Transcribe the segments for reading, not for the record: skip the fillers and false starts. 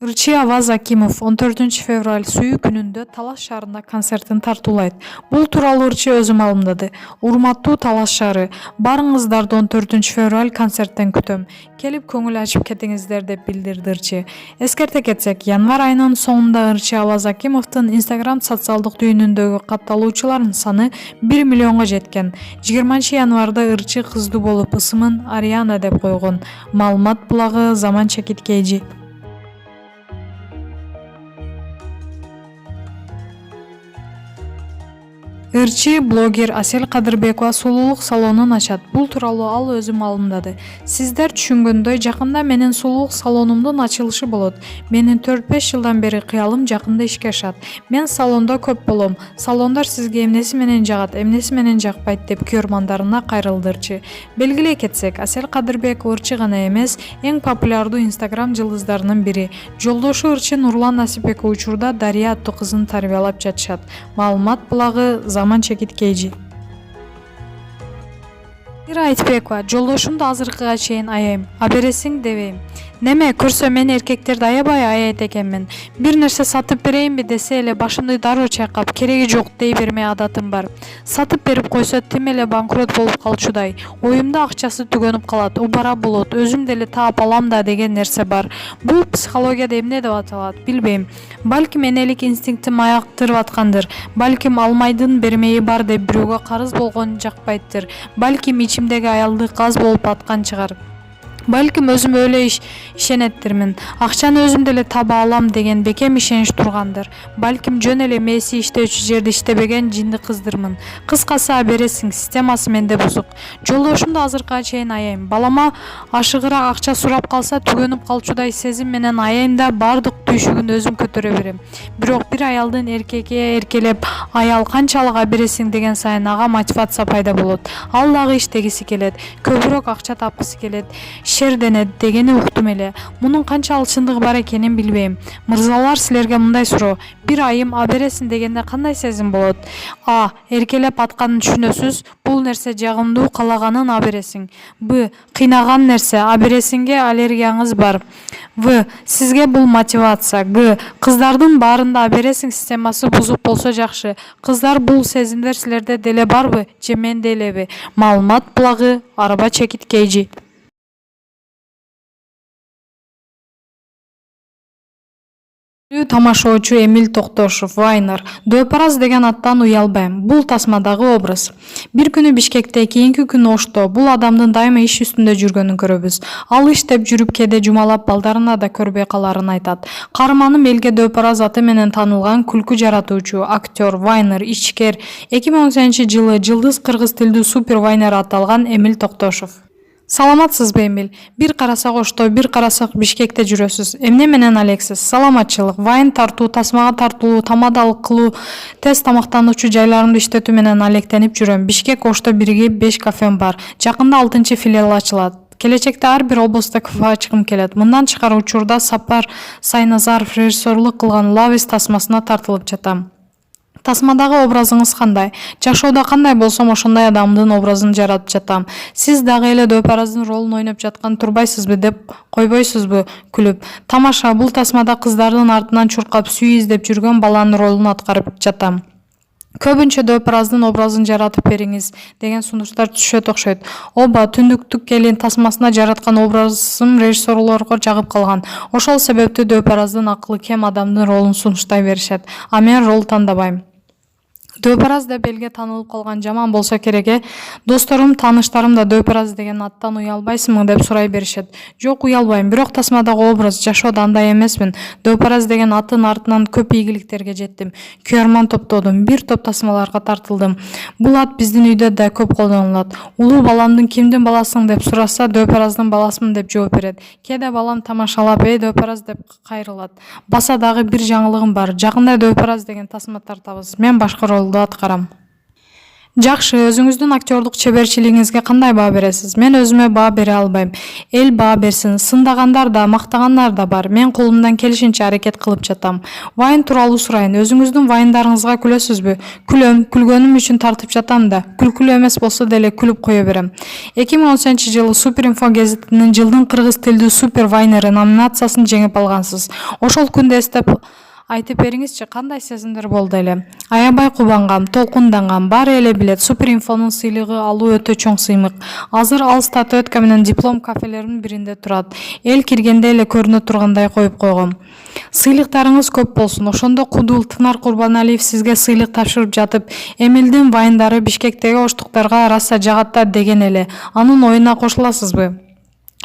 Ырчы Аваз Акимов 14 февраль сүйүү күнүндө Талас шаарында концертин тартуулайт. Бул тууралуу Ырчы өзү маалымдады. Урматтуу Талас шаары, баарыңыздарды 14 февраль концерттен күтөм. Келип көңүл ачып кетиңиздер деп билдирди Ырчы. Эскерте кетсек, январь айынын соңунда Ырчы Аваз Акимовдун Instagram социалдык түйүнүндөгү катталуучулардын саны 1 миллионго жеткен. 20 январда Ырчы кыздуу болуп ысымын Ариана деп койгон. Маалымат булагы Заман Чекиткейжи. Ырчы блогер Асел Кадырбекова сулуулук салонун ачат. Бул тууралуу ал өзү маалымдады. Сиздер түшүнгөндөй, жакында менин сулуулук салонумдун ачылышы болот. Менин 4-5 жылдан бери кыялым жакында ишке ашат. Мен салондо көп болом. Салондар сизге эмнеси менен жагат, эмнеси менен жакпайт деп көрмандарына кайрылды Ырчы. Белгилей кетсек, Асел Кадырбекова Ырчы гана эмес, эң популярдуу Instagram жылдыздарынын бири. Жолдошу Ырчы Нурлан Насипбек учурда Дария аттуу кызын тарбиялап жатышат. Маалымат булагы Заман Чекиткейжи. Ира Айтбекова, жолдошумду азыркыга чейин аяйм, абересиң дебейм. Неме көрсө мен эркектерди аябай аяйт экенмин. Бир нерсе сатып берейинби десе эле башымды дароо чайкап, кереги жок дей берме адатым бар. Сатып берип койсо тим эле банкрот болуп калчудай. Оюмда акчасы түгөнүп калат, убара болот, өзүм деле таап алам да деген нерсе бар. Бул психологияда эмне деп аталат, билбейм. Балким энелик инстинктим аяктырып аткандыр. Балким алмайдын бермеyi бар деп бирөөгө карыз болгон жакпайттыр. Балким ичимдеги аялдык аз болуп аткан чыгар. Балким өзүм эле ишенеттирмин. Акчаны өзүм деле таба алам деген бекем ишенич тургандыр. Балким жөн эле мээси иштөөчү жерде иштебеген жинди кыздырмын. Кыскасы абересиң, системасы менде бузук. Жолдошумду азыркыга чейин аяйм. Балама ашыгыраак акча сурап калса түгөнүп калчудай сезим менен аяйм да бардык түйшүгүн өзүм көтөрө берем. Бирок бир аялдын эркекке эркелеп, аял канчалык абересиң деген сайын ага мотивация пайда болот. Ал дагы иштегиси келет, көбүрөөк акча тапкысы келет. Шерденет дегени уктум эле. Мунун канчалык чындыгы бар экенин билбейм. Мырзалар, силерге мындай суроо. Бир айым абересиң дегенде кандай сезим болот? А. Эркелеп атканын түшүнөсүз. Бул нерсе жагымдуу, калаганын абересиң. Б. Кыйнаган нерсе, абересиңге аллергияңыз бар. В. Сизге бул мотивация. Г. Кыздардын баарында абересиң системасы бузук болсо жакшы. Кыздар, бул сезимдер силерде деле барбы, же менде элеби? Маалымат булагы Араба Чекиткейжи. Тамашоочу Эмиль Токтошов, Вайнер. Дөпараз деген аттан уялбайм. Бул тасмадагы образ. Бир күнү Бишкекте, кийинки күнү Ошто. Бул адамдын дайыма иш үстүндө жүргөнүн көрөбүз. Ал иштеп жүрүп кээде жумалап балдарына да көрбөй каларын айтат. Каарманым элге Дөпараз аты менен таанылган күлкү жаратуучу, актер, Вайнер, ичкер. 2018-жылы жылдыз кыргыз тилдүү супер Вайнер аталган Эмиль Токтошов. Саламатсызбы, Эмиль? Бир карасак Ошто, бир карасак Бишкекте жүрөсүз. Эмне менен алексиз? Саламатчылык. Вайн тартуу, тасмага тартылуу, тамадалык кылуу, тез тамактануучу жайларымды иштетүү менен алектенип жүрөм. Бишкек Ошто биригип 5 кафем бар. Жакында 6-филиал ачылат. Келечекте ар бир облустта кафе ачкым келет. Мындан чыгар учурда Сапар Сайназаров режиссерлук кылган Лавис тасмасына тартылып жатам. Тасмадагы образыңыз кандай? Жашоодо кандай болсом ошондой адамдын образын жаратып жатам. Сиз дагы эле Дөпараздын ролун ойноп жаткан турбайсызбы деп койбойсузбу күлүп. Тамаша, бул тасмада кыздардын артынан чуркап сүй издеп жүргөн баланын ролун аткарып жатам. Көбүнчө Дөпараздын образын жаратып бериңиз деген сунуштар түшөт окшойт. Оба, түндүктүк келин тасмасына жараткан образым режиссерлорго жагып калган. Ошол себептүү Дөпараздын акылы кем адамдын ролун сунуштай беришет. А мен рол тандабайм. Дөпараз деп элге таанылып калган жаман болсо керек. Досторум, тааныштарым да Дөпараз деген аттан уялбайсыңбы деп сурай беришет. Жок, уялбайм, бирок тасмадагы образ жашоодо андай эмесмин. Дөпараз деген аттын артынан көп ийгиликтерге жеттим. Көрман топтодум, бир топ тасмаларга тартылдым. Бул ат биздин үйдө да көп колдонулат. Улуу баламдын кимдин баласың деп сураса, Дөпараздын баласымын деп жооп берет. Кээде балам тамашалап, Дөпараз деп кайрылат. Баса дагы бир жаңылыгым бар. Жакында Дөпараз деген тасма тартабыз. Мен башка ролду аткарам. Жакшы, өзүңүздүн актерлук чеберчилигиңизге кандай баа бересиз? Мен өзүмө баа бере албайм. Эл баа берсин. Сындагандар да, мактагандар да бар. Мен колумдан келишинче аракет кылып жатам. Вайн тууралуу сурайын. Өзүңүздүн вайндарыңызга күлөсүзбү? Күлөм, күлгөнүм үчүн тартып жатам да. Күлкүлүү эмес болсо деле күлүп кое берем. 2018-жылы Суперинфо гезитинин жылдын кыргыз тилдүү супер вайнери номинациясын жеңип алгансыз. Ошол күндү эстеп айтып бериңизчи, кандай сезимдер болду эле? Аябай кубангам, толкундангам. Баары эле билет, Суперинфонун сыйлыгы алуу өтө чоң сыймык. Азыр ал статуэтка менен диплом кафелердин биринде турат. Эл киргенде эле көрүнө тургандай коюп койгом. Сыйлыктарыңыз көп болсун. Ошондо Кудул Тынар Курбаналиев сизге сыйлык тапшырып жатып, Эмилдин вайндары Бишкектеги оштуктарга араса жагат деген эле. Анын оюна кошуласызбы?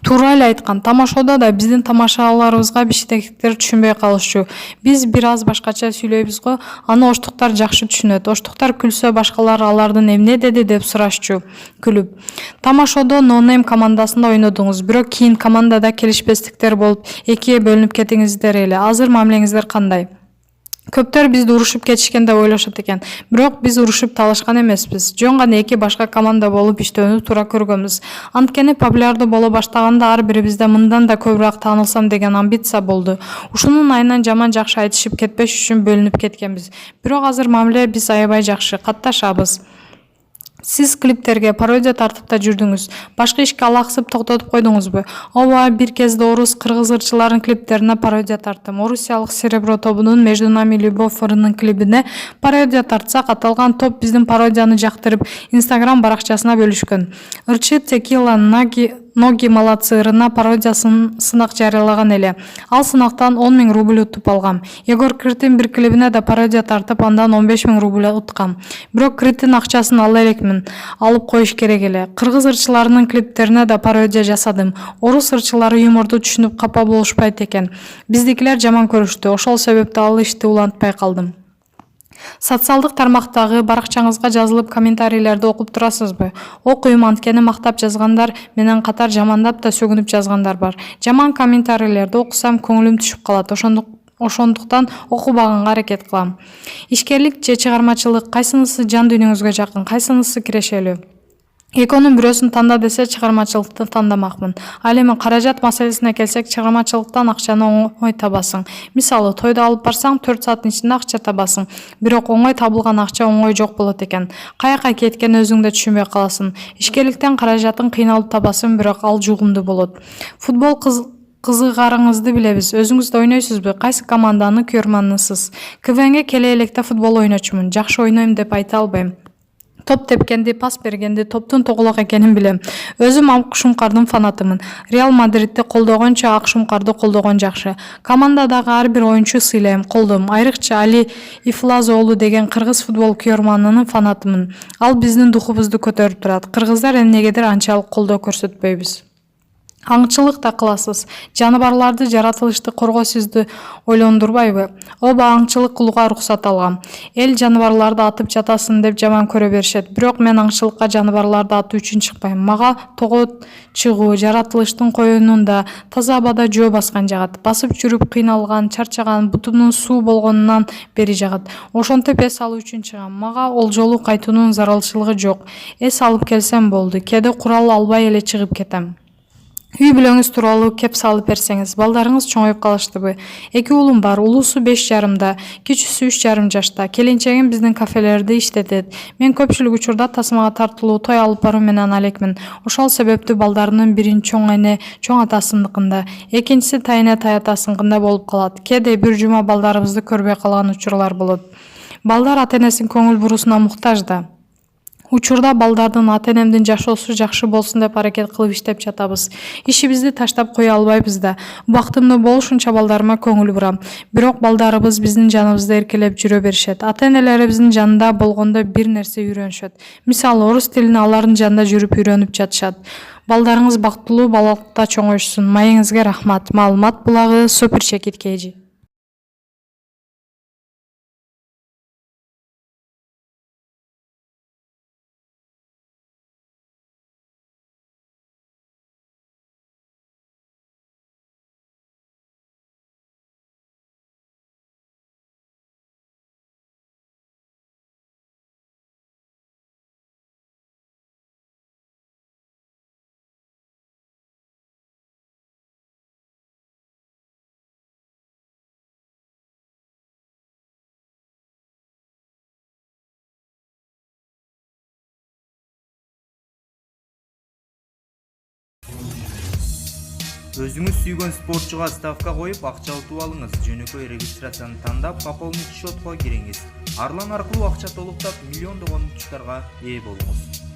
Туура эле айткан. Тамашоодо да биздин тамашаларыбызга бишкектиктер түшүнбөй калышчу. Биз бир аз башкача сүйлөйбүз го, аны оштуктар жакшы түшүнөт. Оштуктар күлсө башкалар алардын эмне деди деп сурашчу күлүп. Тамашоодо Нонейм командасында ойнодуңуз, бирок кийин командада келишпестиктер болуп, экиге бөлүнүп кетиңиздер эле. Азыр мамилеңиздер кандай? Көптөр бизди урушуп кетишкен деп ойлошот экен. Бирок биз урушуп талашкан эмеспиз. Жөн гана эки башка команда болуп иштөөнү туура көргөнбүз. Анткени популярдуу боло баштаганда ар бирибизде мындан да көбүрөөк таанылсам деген амбиция болду. Ушунун айынан жаман жакшы айтышып кетпеш үчүн бөлүнүп кеткенбиз. Бирок азыр мамиле биз аябай жакшы, катташабыз. Сиз клиптерге пародия тартып да жүрдүңүз. Башка ишке алаксып токтотуп койдуңузбу? Ооба, бир кезде орус, кыргыз ырчыларын клиптерине пародия тарттым. Орусиялык Серебро тобунун Между нами любовь ырынын клибине пародия тартсак, аталган топ биздин пародияны жактырып, Instagram баракчасына бөлүшкөн. Ырчы Текила Ноги молодцы ырына пародиясын сынак жарыялаган эле. Ал сынактан 10 000 рубль утуп алгам. Егор Криттин бир клибине да пародия тартып, андан 15 000 рубль уткам. Бирок Криттин акчасын ала элекмин. Алып коюш керек эле. Кыргыз ырчыларынын клиптерине да пародия жасадым. Орус ырчылары юморду түшүнүп капа болушпайт экен. Биздикилер жаман көрүштү. Ошол себептен ал ишти улантпай калдым. Социалдык тармактагы баракчаңызга жазылып комментарийлерди окуп турасызбы? Окуйм, анткени мактап жазгандар менен катар жамандап да сөгүнүп жазгандар бар. Жаман комментарийлерди окусам көңүлүм түшүп калат. Ошондуктан окубаганга аракет кылам. Ишкерлик же чыгармачылык кайсынысы жан дүйнөңүзгө жакын, кайсынысы кирешелүү? Экөөнүн бирөөсүн танда десе, чыгармачылыкты тандамакмын. Ал эми каражат маселесине келсек, чыгармачылыктан акчаны оңой табасың. Мисалы, тойду алып барсаң 4 сааттын ичинде акча табасың. Бирок оңой табылган акча оңой жок болот экен. Каяка кеткенин өзүң да түшүнбөй каласың. Ишкерликтен каражатын кыйналып табасың, бирок ал жугумдуу болот. Футбол кызыгарыңызды билебиз. Өзүңүз да ойнойсузбу? Кайсы команданын күйөрманысыз? КВНге келе электе футбол ойночумун. Жакшы ойнойм деп айта албайм. Топ тепкенди, пас бергенди, топтун тоголок экенин билем. Өзүм Ак Шумкардын фанатымын. Реал Мадридти колдогончо Ак Шумкарды колдогон жакшы. Командадагы ар бир оюнчу сыйлайм, колдойм. Айрыкча Али Ифлазоолу деген кыргыз футбол күйөрманынын фанатымын. Ал биздин духубузду көтөрүп турат. Кыргыздар эмнегедир анчалык колдоо көрсөтпөйбүз. Аңчылык да кыласыз. Жаныбарларды жаратылышты коргоо сизди ойлондурбайбы? Ооба, аңчылык кылууга уруксат алгам. Эл жаныбарларды атып жатасың деп жаман көрө беришет. Бирок мен аңчылыкка жаныбарларды атуу үчүн чыкпайм. Мага того чыгуу, жаратылыштын коюнунда, таза абада жөө баскан жагат. Басып жүрүп кыйналган, чарчаган, бутумдун суу болгонунан бери жагат. Ошентип эс алуу үчүн чыгам. Мага ол жолу кайтуунун зарылчылыгы жок. Эс алып келсем болду. Кээде курал албай эле чыгып кетем. Үй бүлөңүз тууралуу кеп салып берсеңиз, балдарыңыз чоңоюп калыштыбы? 2 уулум бар, улуусу 5,5 кичүүсү 3,5 жашта. Келинчегим биздин кафелерди иштетет. Мен көпчүлүк учурда тасмага тартылуу, той алып баруу менен алекмин. Ошол себептүү балдарымдын бири чоң эне, чоң атасыныкында, экинчиси тайэне таятасыныкында болуп калат. Кээде бир жума балдарыбызды көрбөй калган учурлар болот. Балдар ата-энесинин көңүл буруусуна муктаж да. Учурда балдардын ата-энемдин жашоосу жакшы болсун деп аракет кылып иштеп жатабыз. Ишибизди таштап кое албайбыз да. Убактымда болушунча балдарыма көңүл бурам. Бирок балдарыбыз биздин жаныбызда эркелеп жүрө беришет. Ата-энелерибиздин жанында болгондо бир нерсе үйрөнүшөт. Мисалы, орус тилин алардын жанында жүрүп үйрөнүп жатышат. Балдарыңыз бактылуу балалыкта чоңоюшсун. Маегиңизге рахмат. Маалымат булагы Супер Чекит KG. Өзүңүз сүйгөн спортчуга ставка коюп акча утуп алыңыз. Жөнөкөй регистрацияны тандап, пополнить счетко кириңиз. Арлан аркылуу акча толуктап, миллиондогон утуштарга ээ болуңуз.